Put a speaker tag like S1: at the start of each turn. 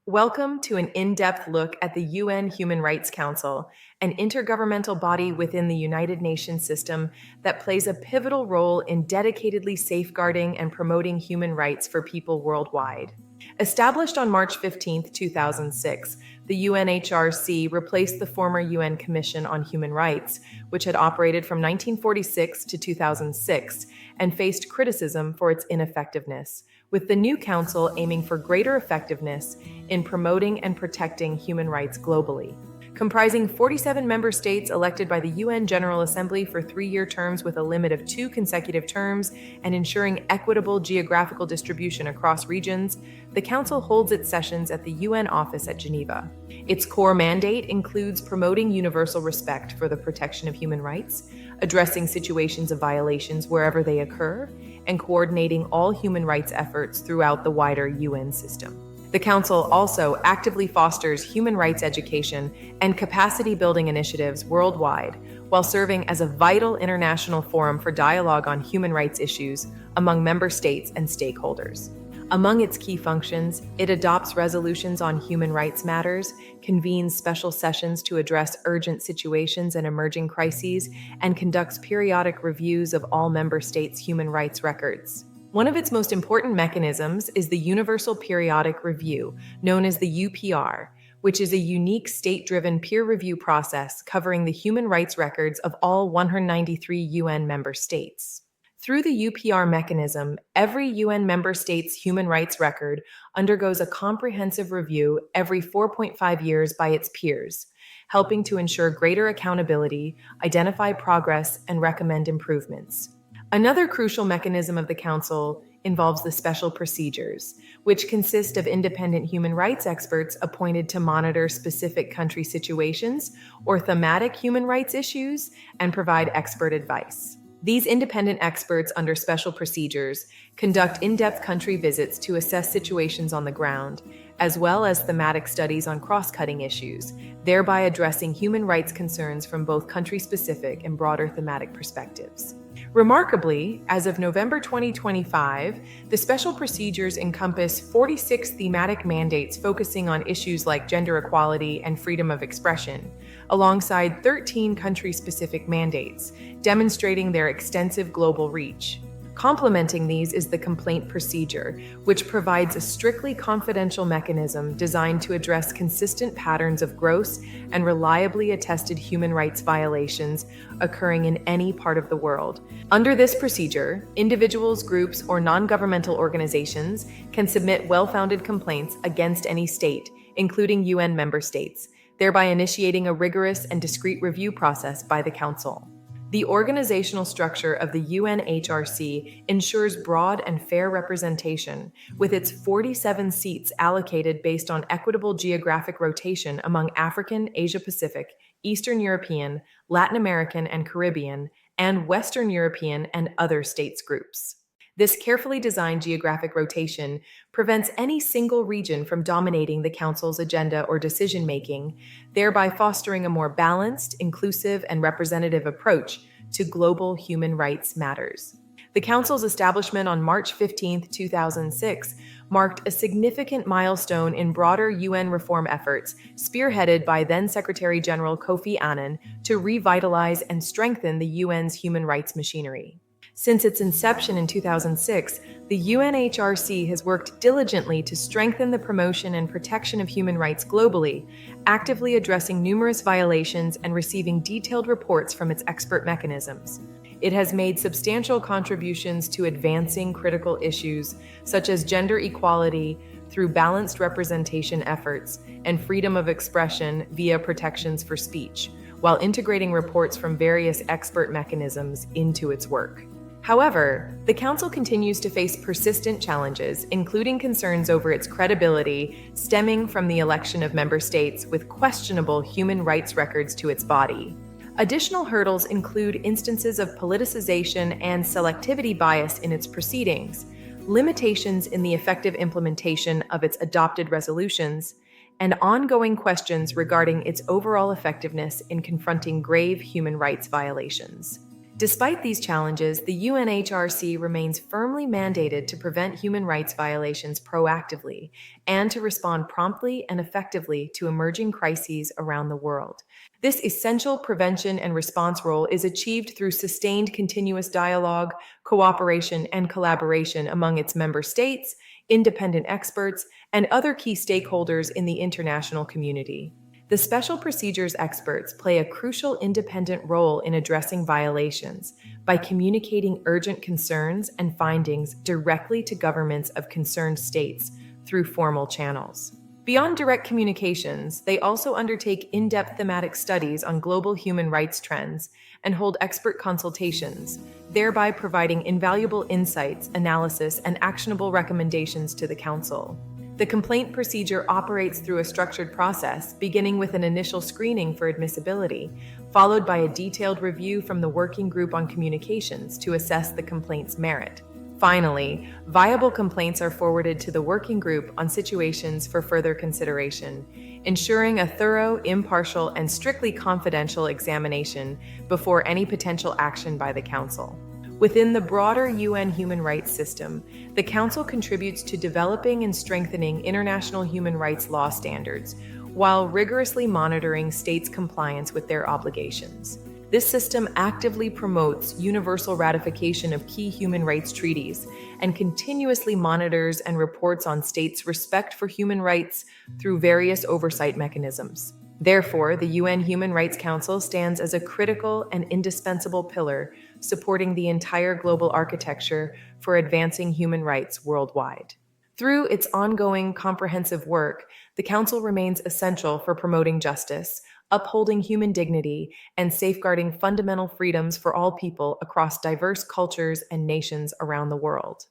S1: Welcome to an in depth look at the UN Human Rights Council, an intergovernmental body within the United Nations system that plays a pivotal role in dedicatedly safeguarding and promoting human rights for people worldwide. Established on March 15, 2006, the UNHRC replaced the former UN Commission on Human Rights, which had operated from 1946 to 2006 and faced criticism for its ineffectiveness, with the new council aiming for greater effectiveness in promoting and protecting human rights globally. Comprising 47 member states elected by the UN General Assembly for 3-year terms with a limit of 2 consecutive terms and ensuring equitable geographical distribution across regions, the Council holds its sessions at the UN office at Geneva. Its core mandate includes promoting universal respect for the protection of human rights, addressing situations of violations wherever they occur, and coordinating all human rights efforts throughout the wider UN system. The Council also actively fosters human rights education and capacity building initiatives worldwide, while serving as a vital international forum for dialogue on human rights issues among member states and stakeholders. Among its key functions, it adopts resolutions on human rights matters, convenes special sessions to address urgent situations and emerging crises, and conducts periodic reviews of all member states' human rights records. One of its most important mechanisms is the Universal Periodic Review, known as the UPR, which is a unique state-driven peer review process covering the human rights records of all 193 UN member states. Through the UPR mechanism, every UN member state's human rights record undergoes a comprehensive review every 4.5 years by its peers, helping to ensure greater accountability, identify progress, and recommend improvements. Another crucial mechanism of the Council involves the special procedures, which consist of independent human rights experts appointed to monitor specific country situations or thematic human rights issues and provide expert advice. These independent experts under special procedures conduct in-depth country visits to assess situations on the ground, as well as thematic studies on cross-cutting issues, thereby addressing human rights concerns from both country-specific and broader thematic perspectives. Remarkably, as of November 2025, the special procedures encompass 46 thematic mandates focusing on issues like gender equality and freedom of expression, alongside 13 country-specific mandates, demonstrating their extensive global reach. Complementing these is the complaint procedure, which provides a strictly confidential mechanism designed to address consistent patterns of gross and reliably attested human rights violations occurring in any part of the world. Under this procedure, individuals, groups, or non-governmental organizations can submit well-founded complaints against any state, including UN member states, thereby initiating a rigorous and discreet review process by the Council. The organizational structure of the UNHRC ensures broad and fair representation, with its 47 seats allocated based on equitable geographic rotation among African, Asia-Pacific, Eastern European, Latin American and Caribbean, and Western European and other states groups. This carefully designed geographic rotation prevents any single region from dominating the Council's agenda or decision-making, thereby fostering a more balanced, inclusive, and representative approach to global human rights matters. The Council's establishment on March 15, 2006, marked a significant milestone in broader UN reform efforts, spearheaded by then-Secretary General Kofi Annan to revitalize and strengthen the UN's human rights machinery. Since its inception in 2006, the UNHRC has worked diligently to strengthen the promotion and protection of human rights globally, actively addressing numerous violations and receiving detailed reports from its expert mechanisms. It has made substantial contributions to advancing critical issues such as gender equality through balanced representation efforts and freedom of expression via protections for speech, while integrating reports from various expert mechanisms into its work. However, the Council continues to face persistent challenges, including concerns over its credibility stemming from the election of member states with questionable human rights records to its body. Additional hurdles include instances of politicization and selectivity bias in its proceedings, limitations in the effective implementation of its adopted resolutions, and ongoing questions regarding its overall effectiveness in confronting grave human rights violations. Despite these challenges, the UNHRC remains firmly mandated to prevent human rights violations proactively and to respond promptly and effectively to emerging crises around the world. This essential prevention and response role is achieved through sustained continuous dialogue, cooperation, and collaboration among its member states, independent experts, and other key stakeholders in the international community. The special procedures experts play a crucial independent role in addressing violations by communicating urgent concerns and findings directly to governments of concerned states through formal channels. Beyond direct communications, they also undertake in-depth thematic studies on global human rights trends and hold expert consultations, thereby providing invaluable insights, analysis, and actionable recommendations to the Council. The complaint procedure operates through a structured process, beginning with an initial screening for admissibility, followed by a detailed review from the Working Group on Communications to assess the complaint's merit. Finally, viable complaints are forwarded to the Working Group on Situations for further consideration, ensuring a thorough, impartial, and strictly confidential examination before any potential action by the Council. Within the broader UN human rights system, the Council contributes to developing and strengthening international human rights law standards, while rigorously monitoring states' compliance with their obligations. This system actively promotes universal ratification of key human rights treaties and continuously monitors and reports on states' respect for human rights through various oversight mechanisms. Therefore, the UN Human Rights Council stands as a critical and indispensable pillar supporting the entire global architecture for advancing human rights worldwide. Through its ongoing comprehensive work, the Council remains essential for promoting justice, upholding human dignity, and safeguarding fundamental freedoms for all people across diverse cultures and nations around the world.